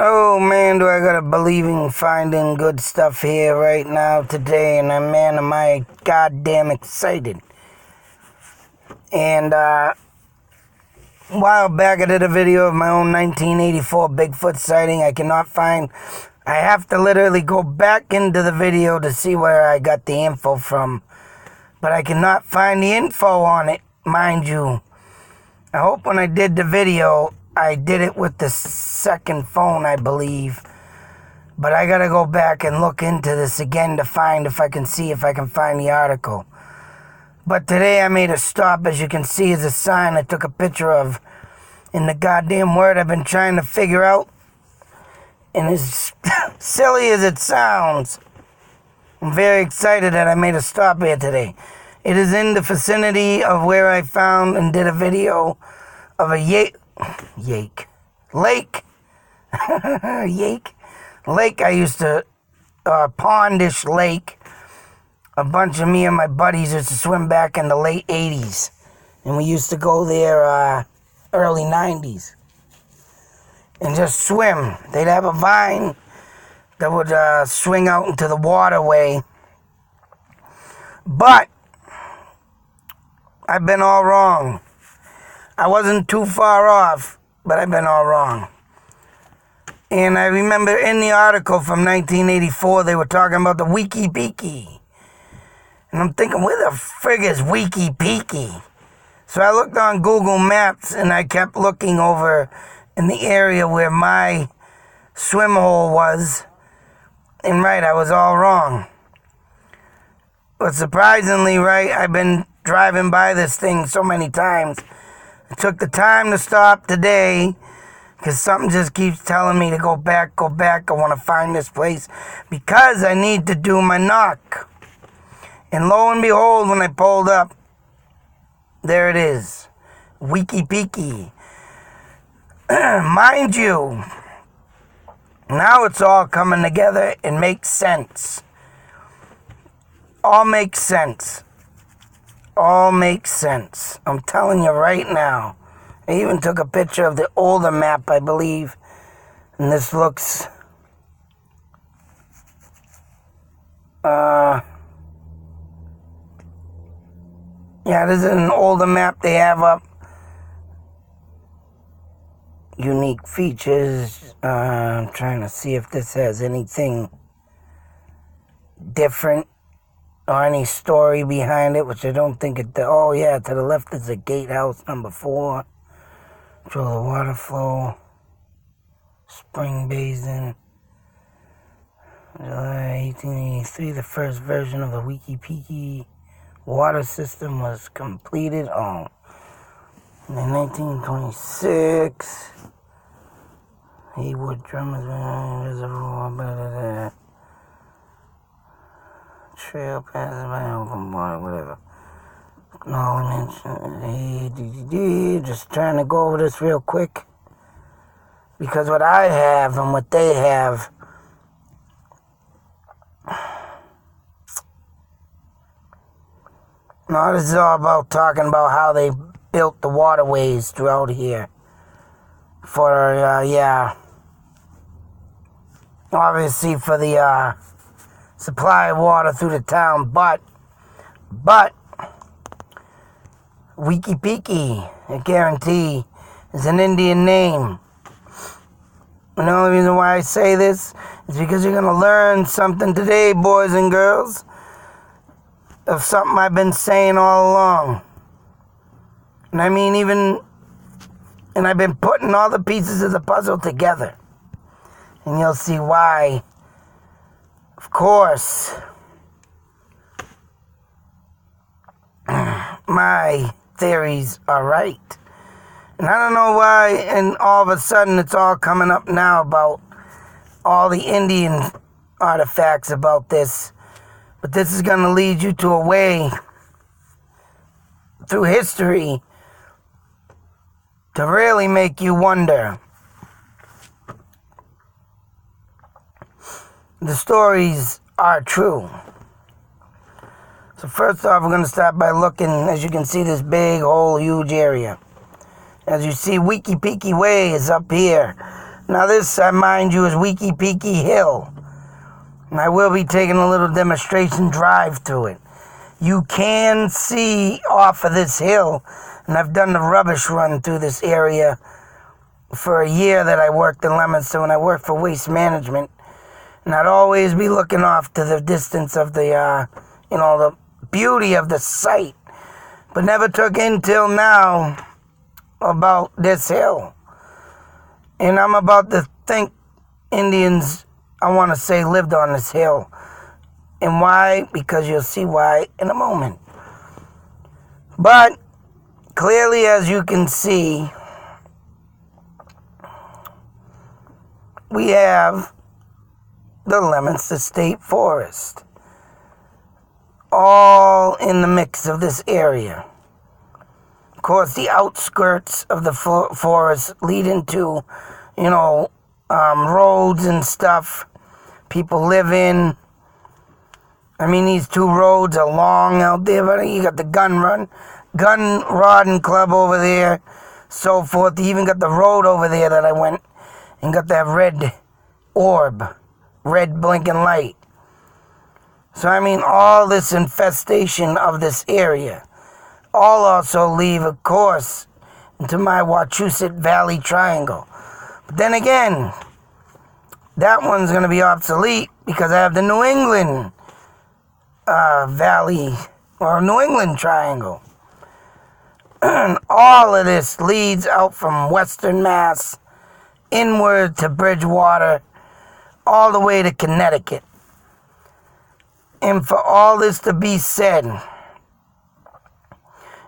Oh man, do I gotta believing finding good stuff here right now today, and man, am I goddamn excited. And a while back I did a video of my own 1984 Bigfoot sighting. I have to literally go back into the video to see where I got the info from. But I cannot find the info on it, mind you. I hope when I did the video, I did it with the second phone, I believe. But I gotta go back and look into this again to find if I can find the article. But today I made a stop, as you can see, is a sign I took a picture of. In the goddamn word I've been trying to figure out. And as silly as it sounds, I'm very excited that I made a stop here today. It is in the vicinity of where I found and did a video of a lake. Lake I used to, pondish lake. A bunch of me and my buddies used to swim back in the late 80s. And we used to go there early 90s. And just swim. They'd have a vine that would swing out into the waterway. But I've been all wrong. I wasn't too far off, but I've been all wrong. And I remember in the article from 1984, they were talking about the wekepeke. And I'm thinking, where the frig is wekepeke? So I looked on Google Maps and I kept looking over in the area where my swim hole was. And right, I was all wrong. But surprisingly, right, I've been driving by this thing so many times. I took the time to stop today because something just keeps telling me to go back. I want to find this place because I need to do my knock. And lo and behold, when I pulled up, there it is. Wekepeke. Mind you, now it's all coming together and makes sense. All makes sense. All makes sense. I'm telling you right now. I even took a picture of the older map, I believe. And this looks... yeah, this is an older map they have up. Unique features. I'm trying to see if this has anything different or any story behind it, which I don't think it does. Oh yeah, to the left is a gatehouse number 4. Control the water flow. Spring basin. July 1883, the first version of the wekepeke water system was completed. Oh. In 1926, Haywood Drummers Reservoir, trail passes by open water, whatever. Acknowledgement. Just trying to go over this real quick. Because what I have and what they have, no, this is all about talking about how they built the waterways throughout here. For, obviously for the supply of water through the town, but wekepeke, I guarantee, is an Indian name. And the only reason why I say this is because you're going to learn something today, boys and girls, of something I've been saying all along. And I mean, and I've been putting all the pieces of the puzzle together. And you'll see why, of course, my theories are right. And I don't know why, and all of a sudden it's all coming up now about all the Indian artifacts about this. But this is going to lead you to a way through history to really make you wonder. The stories are true. So first off, we're going to start by looking, as you can see, this big, whole, huge area. As you see, Wekepeke Way is up here. Now this, mind you, is Wekepeke Hill. And I will be taking a little demonstration drive through it. You can see off of this hill, and I've done the rubbish run through this area for a year that I worked in Leominster when I worked for Waste Management. And I'd always be looking off to the distance of the, the beauty of the site. But never took in till now about this hill. And I'm about to think Indians, I want to say, lived on this hill. And why? Because you'll see why in a moment. But clearly, as you can see, we have the Leominster State Forest, all in the mix of this area. Of course, the outskirts of the forest lead into, roads and stuff people live in. I mean, these two roads are long out there, but you got the gun rodding club over there, so forth. You even got the road over there that I went and got that red orb, red blinking light. So, I mean, all this infestation of this area all also leave, of course, into my Wachusett Valley Triangle. But then again, that one's going to be obsolete because I have the New England Valley or New England Triangle. All of this leads out from Western Mass, inward to Bridgewater, all the way to Connecticut. And for all this to be said,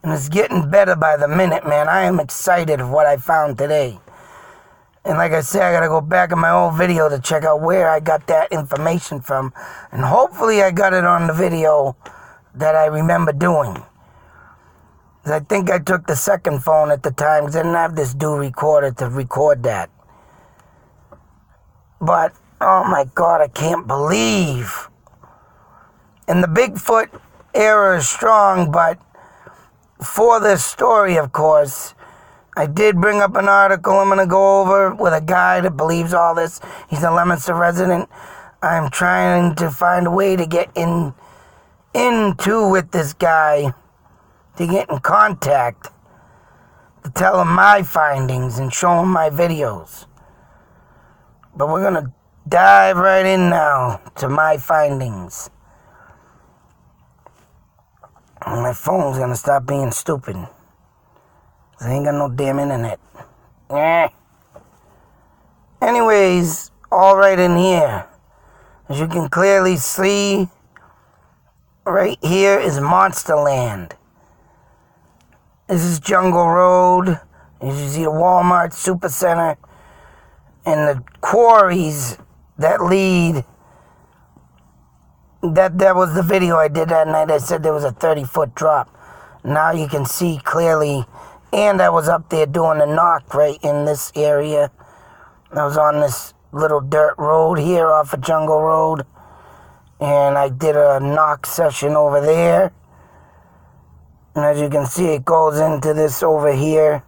and it's getting better by the minute, man, I am excited of what I found today. And like I said, I got to go back in my old video to check out where I got that information from. And hopefully I got it on the video that I remember doing. 'Cause I think I took the second phone at the time because I didn't have this dual recorder to record that. But, oh my God, I can't believe. And the Bigfoot era is strong, but for this story, of course, I did bring up an article I'm going to go over with a guy that believes all this. He's a Leominster resident. I'm trying to find a way to get into with this guy, to get in contact, to tell him my findings and show him my videos. But we're going to dive right in now to my findings. And my phone's going to stop being stupid. I ain't got no damn internet. Anyways, all right in here. As you can clearly see, right here is Monsterland. This is Jungle Road. As you see the Walmart Supercenter. And the quarries that lead. That was the video I did that night. I said there was a 30-foot drop. Now you can see clearly. And I was up there doing a knock right in this area. I was on this little dirt road here off of Jungle Road. And I did a knock session over there. And as you can see, it goes into this over here.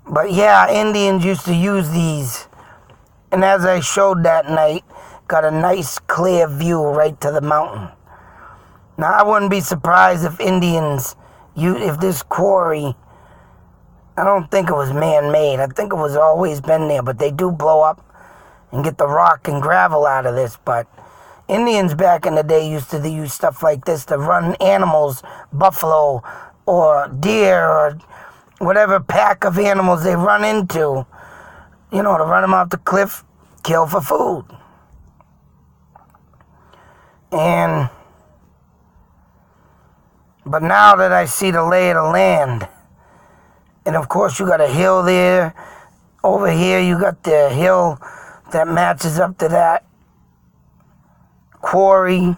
But yeah, Indians used to use these. And as I showed that night, got a nice clear view right to the mountain. Now, I wouldn't be surprised if Indians... if this quarry, I don't think it was man-made. I think it was always been there, but they do blow up and get the rock and gravel out of this. But Indians back in the day used to use stuff like this to run animals, buffalo or deer or whatever pack of animals they run into, to run them off the cliff, kill for food. But now that I see the lay of the land, and of course you got a hill there, over here you got the hill that matches up to that quarry,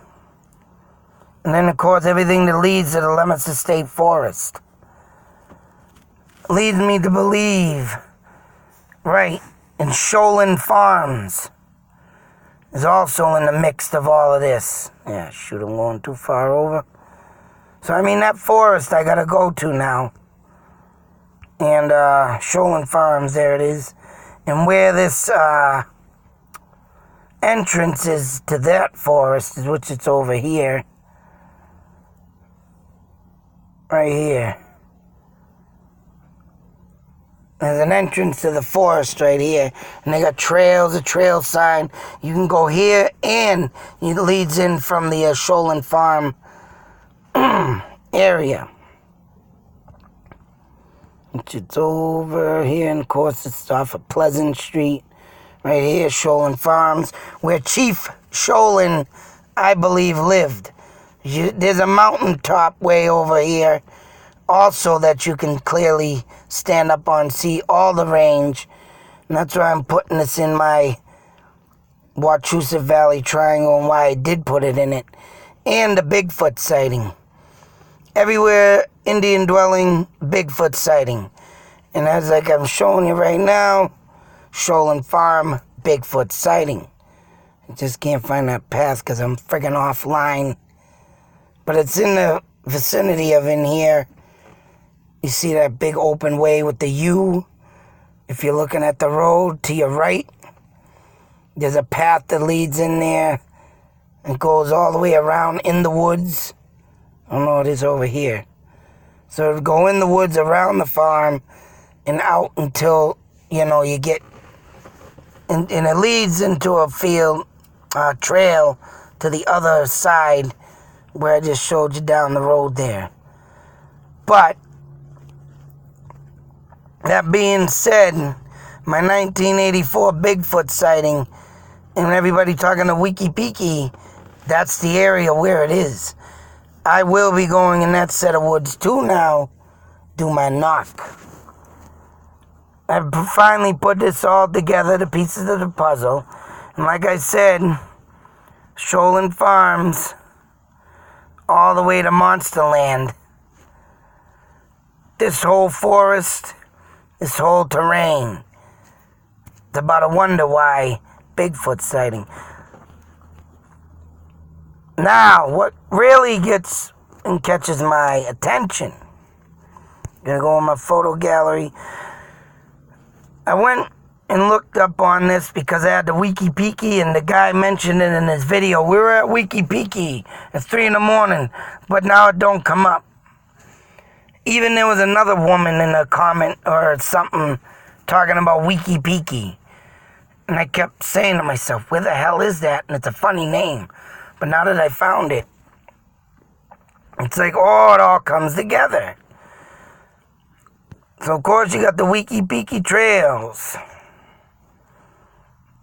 and then of course everything that leads to the Leominster State Forest leads me to believe, right, and Sholin Farms is also in the mix of all of this. Yeah, shoot, I'm going too far over. So, I mean, that forest I gotta go to now. And, Sholin Farms, there it is. And where this entrance is to that forest, which it's over here. Right here. There's an entrance to the forest right here. And they got trails, a trail sign. You can go here, and it leads in from the Sholin Farm area. It's over here, and of course it's off of Pleasant Street. Right here, Sholin Farms, where Chief Sholin, I believe, lived. There's a mountaintop way over here also that you can clearly stand up on, see all the range. And that's why I'm putting this in my Wachusett Valley Triangle, and why I did put it in it. And the Bigfoot sighting. Everywhere, Indian dwelling, Bigfoot sighting. And as like I'm showing you right now, Sholin Farm, Bigfoot sighting. I just can't find that path because I'm friggin' offline. But it's in the vicinity of in here. You see that big open way with the U? If you're looking at the road to your right, there's a path that leads in there and goes all the way around in the woods. I don't know, it is over here. So it'll go in the woods around the farm and out until, you get, and it leads into a field, trail to the other side where I just showed you down the road there. But, that being said, my 1984 Bigfoot sighting, and everybody talking to wekepeke, that's the area where it is. I will be going in that set of woods too now, do my knock. I've finally put this all together, the pieces of the puzzle. And like I said, Sholin Farms, all the way to Monsterland. This whole forest, this whole terrain. It's about a wonder why Bigfoot sighting. Now, what really gets and catches my attention, I'm gonna go in my photo gallery. I went and looked up on this because I had the wekepeke, and the guy mentioned it in his video. We were at wekepeke at 3 a.m, but now it don't come up. Even there was another woman in a comment or something talking about wekepeke. And I kept saying to myself, where the hell is that? And it's a funny name. But now that I found it, it's like, oh, it all comes together. So, of course, you got the wekepeke trails.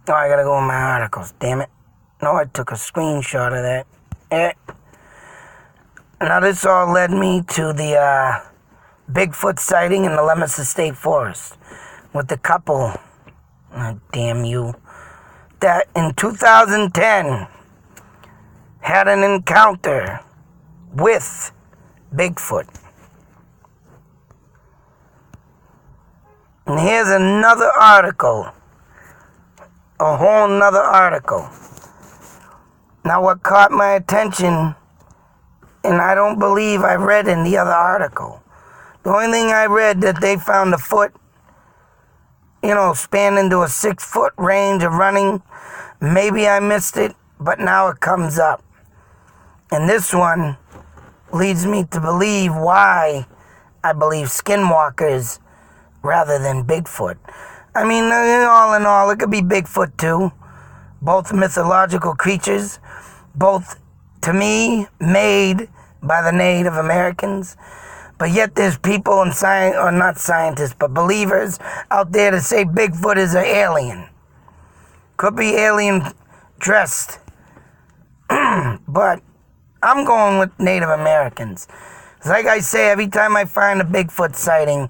Oh, I gotta go in my articles, damn it. No, I took a screenshot of that. Now, this all led me to the Bigfoot sighting in the Lemus State Forest with the couple, oh, damn you, that in 2010 had an encounter with Bigfoot. And here's another article, a whole nother article. Now what caught my attention, and I don't believe I read in the other article, the only thing I read that they found a foot, spanning to a 6-foot range of running. Maybe I missed it, but now it comes up. And this one leads me to believe why I believe skinwalkers rather than Bigfoot. I mean, all in all, it could be Bigfoot too. Both mythological creatures, both, to me, made by the Native Americans. But yet there's people and or not scientists, but believers out there to say Bigfoot is an alien. Could be alien dressed. But I'm going with Native Americans. Like I say, every time I find a Bigfoot sighting,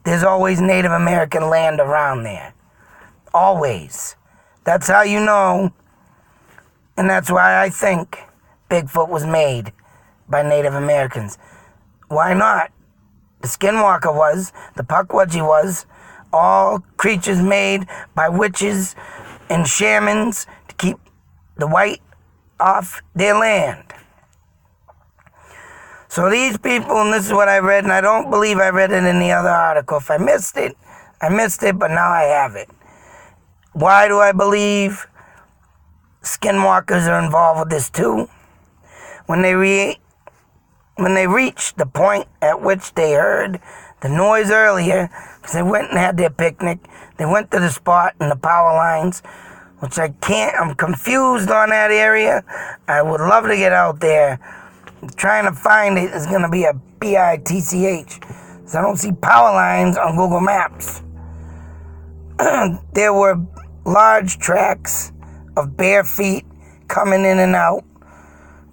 there's always Native American land around there. Always. That's how you know. And that's why I think Bigfoot was made by Native Americans. Why not? The Skinwalker was, the Pukwudgie was, all creatures made by witches and shamans to keep the white off their land. So these people, and this is what I read, and I don't believe I read it in the other article. If I missed it, I missed it, but now I have it. Why do I believe skinwalkers are involved with this too? When they reached the point at which they heard the noise earlier, because they went and had their picnic, they went to the spot and the power lines, which I'm confused on that area. I would love to get out there. Trying to find it is going to be a bitch, because I don't see power lines on Google Maps. There were large tracks of bare feet coming in and out,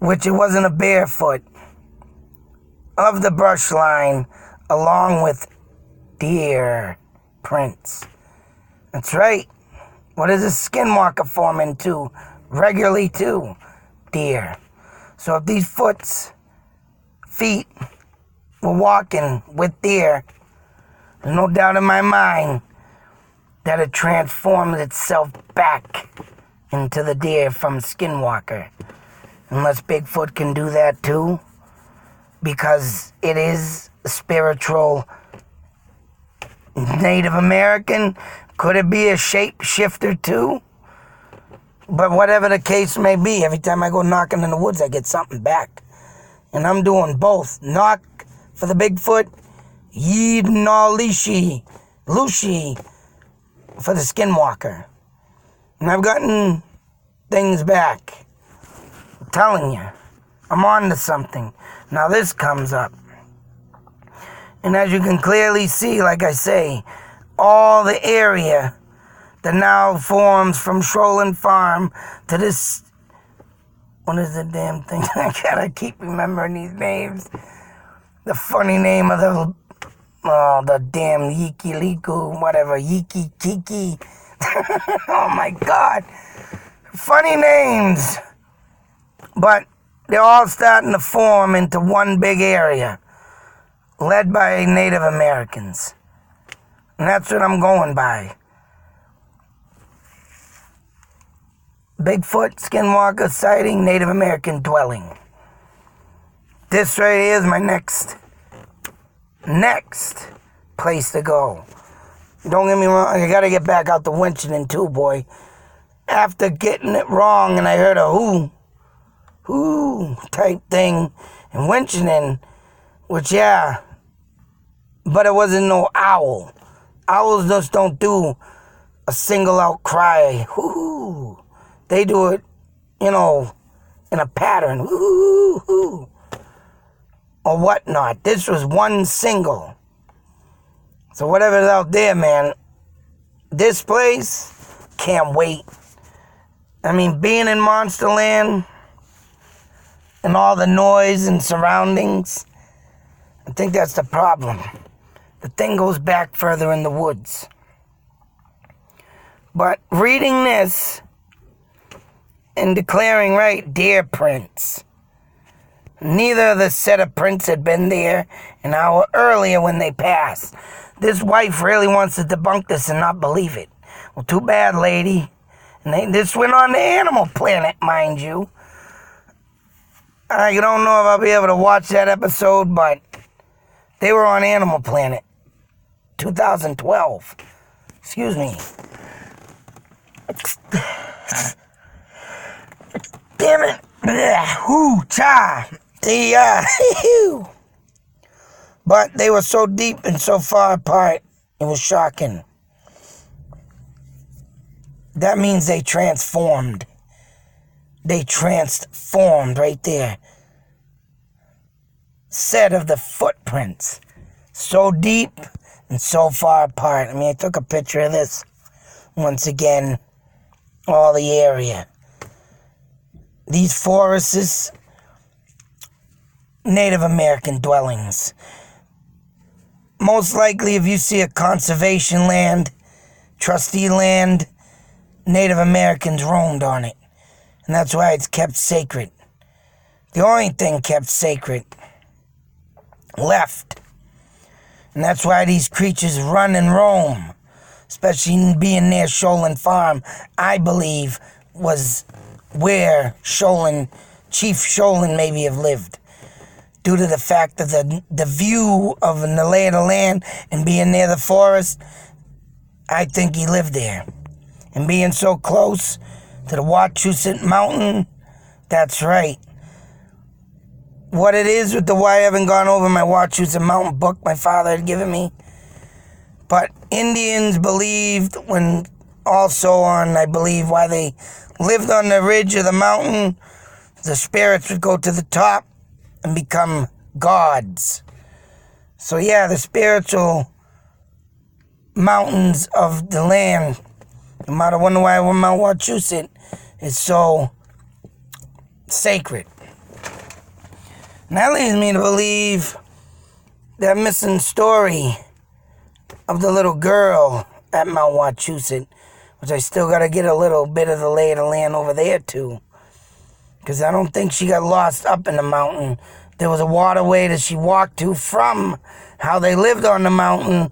which it wasn't a barefoot, of the brush line, along with deer prints. That's right. What is a skinwalker form into? Regularly too. Deer. So if these feet were walking with deer, there's no doubt in my mind that it transformed itself back into the deer from skinwalker. Unless Bigfoot can do that too, because it is a spiritual Native American. Could it be a shapeshifter too? But whatever the case may be, every time I go knocking in the woods, I get something back. And I'm doing both. Knock for the Bigfoot, Yeed no Lushi for the skinwalker. And I've gotten things back. I'm telling you, I'm on to something. Now this comes up. And as you can clearly see, like I say, all the area that now forms from Sholin Farm to this, what is the damn thing? I gotta keep remembering these names. The funny name of the damn Yiki Liku, whatever, Yiki Kiki. Oh my God. Funny names. But they're all starting to form into one big area, led by Native Americans. And that's what I'm going by. Bigfoot, skinwalker sighting, Native American dwelling. This right here is my next place to go. Don't get me wrong, I gotta get back out to Winchendon too, boy. After getting it wrong and I heard a whoo type thing in Winchendon, which yeah, but it wasn't no owl. Owls just don't do a single out cry. Whoo. They do it, in a pattern. Whoo. Or whatnot. This was one single. So whatever's out there, man, this place, can't wait. I mean, being in Monsterland and all the noise and surroundings, I think that's the problem. The thing goes back further in the woods. But reading this and declaring right deer prints, neither of the set of prints had been there an hour earlier when they passed. This wife really wants to debunk this and not believe it. Well, too bad, lady. And this went on the Animal Planet, mind you. I don't know if I'll be able to watch that episode, but they were on Animal Planet. 2012. Excuse me. Damn it. Hoo-cha. But they were so deep and so far apart, it was shocking. That means they transformed. They transformed right there. Set of the footprints. So deep and so far apart. I mean, I took a picture of this. Once again, all the area. These forests, Native American dwellings. Most likely, if you see a conservation land, trustee land, Native Americans roamed on it. And that's why it's kept sacred. The only thing kept sacred left. And that's why these creatures run and roam. Especially being near Sholin Farm, I believe was where Chief Sholin maybe have lived. Due to the fact that the view of the lay of the land and being near the forest, I think he lived there. and being so close to the Wachusett Mountain. That's right. What it is with why I haven't gone over my Wachusett Mountain book my father had given me. But Indians believed when also on, I believe, why they lived on the ridge of the mountain, the spirits would go to the top and become gods. So yeah, the spiritual mountains of the land. You might have wondered why Mount Wachusett is so sacred. And that leads me to believe that missing story of the little girl at Mount Wachusett, which I still got to get a little bit of the lay of the land over there too. Because I don't think she got lost up in the mountain. There was a waterway that she walked to from how they lived on the mountain.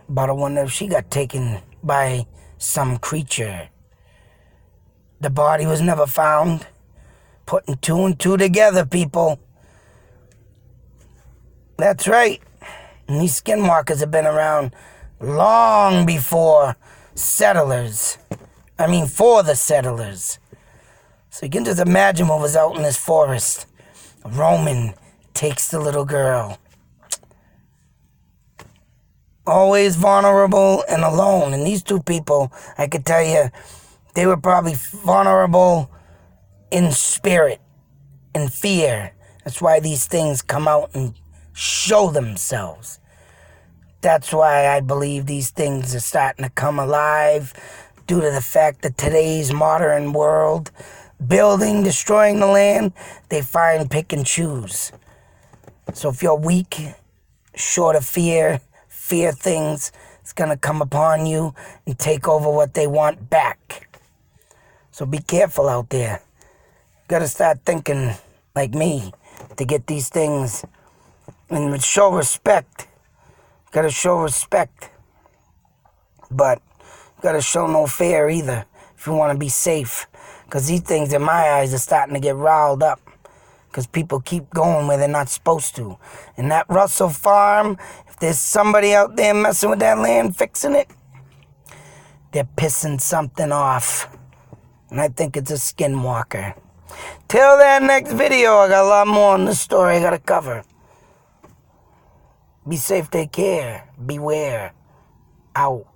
But I wonder if she got taken by some creature. The body was never found. Putting two and two together, people. That's right. And these skinwalkers have been around long before settlers. I mean, for the settlers. So you can just imagine what was out in this forest. A Roman takes the little girl. Always vulnerable and alone. And these two people, I could tell you, they were probably vulnerable in spirit, in fear. That's why these things come out and show themselves. That's why I believe these things are starting to come alive due to the fact that today's modern world, building, destroying the land, they find, pick, and choose. So if you're weak, short of fear things, it's going to come upon you and take over what they want back. So be careful out there. You got to start thinking like me to get these things and show respect. You got to show respect. But you got to show no fear either if you want to be safe. Because these things, in my eyes, are starting to get riled up. Because people keep going where they're not supposed to. And that Russell Farm, if there's somebody out there messing with that land, fixing it, they're pissing something off. And I think it's a skinwalker. Till that next video, I got a lot more on this story I got to cover. Be safe, take care, beware. Out.